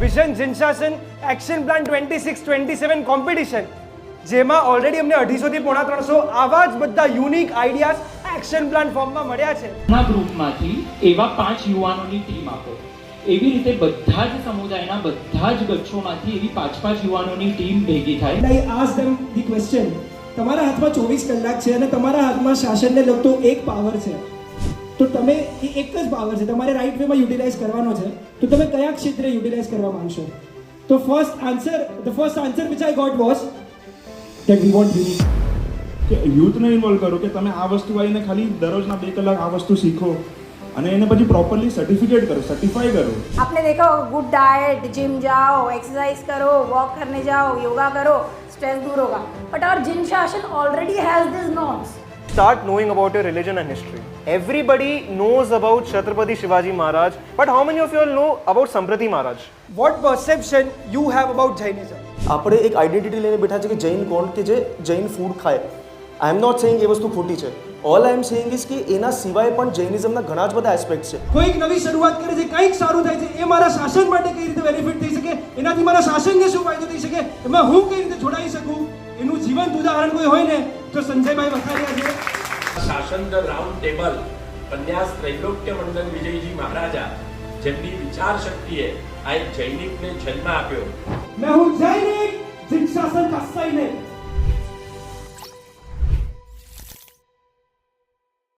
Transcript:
Vision જિનશાસન action plan 26-27 competition, જેમાં already અમને 250 થી પોણા 300 આવા જ બધા યુનિક આઈડિયાઝ એક્શન પ્લાન ફોર્મમાં મળ્યા છે. ના ગ્રુપમાંથી એવા 5 યુવાનોની ટીમ આપો. એવી રીતે બધા જ સમુદાયના બધા જ ગચ્છોમાંથી એવી 5-5 યુવાનોની ટીમ ભેગી થાય. I ask them the question, તમારા હાથમાં 24 કલાક છે અને તમારા હાથમાં શાસનને લગતો એક પાવર છે, તો તમે એ એક જ પાવર છે તમારે રાઈટ વેમાં યુટિલાઇઝ કરવાનો છે, તો તમે કયા ક્ષેત્રે યુટિલાઇઝ કરવા માંગશો? તો the first answer which I got was that we want unity. કે યુથને ઇન્વોલ્વ કરો કે તમે આ વસ્તુ આવીને ખાલી દરરોજના 2 કલાક આ વસ્તુ શીખો અને એને પછી પ્રોપરલી સર્ટિફાઈ કરો. आपने देखा गुड डाइट, जिम जाओ, एक्सरसाइज करो, वॉक करने जाओ, योगा करो, स्ट्रेस दूर होगा. बट our जिन शासन already has these norms. Start knowing about your religion and history. Everybody knows about Chhatrapati Shivaji Maharaj, but how many of you all know about Samprati Maharaj? What perception you have about Jainism? આપણે એક identity લઈને બેઠા છે કે જૈન કોણ કે જે Jain food ખાય. આઈ એમ નોટ સેઇંગ એ વસ્તુ ખોટી છે. All I am saying is કે એના સિવાય પણ જૈનિઝમના ઘણા જ બધા એસ્પેક્ટ છે. કોઈક નવી શરૂઆત કરે છે, કંઈક સારું થાય છે, એ મારા શાસન માટે કઈ રીતે બેનિફિટ થઈ શકે, એનાથી મારા શાસનને શું ફાયદો થઈ શકે, એમાં હું કઈ રીતે જોડાઈ શકું, એનું જીવંત ઉદાહરણ કોઈ હોય ને તો સંજયભાઈ વખારિયા છે. શાસન ધ રાઉન્ડ ટેબલ પન્યાસ ત્રૈલોક્ય મંડન વિજયજી મહારાજા, જેમની વિચાર શક્તિએ આ એક જૈનિકને જન્મ આપ્યો. मैं हूँ जैनिक जिन शासन का सैनिक.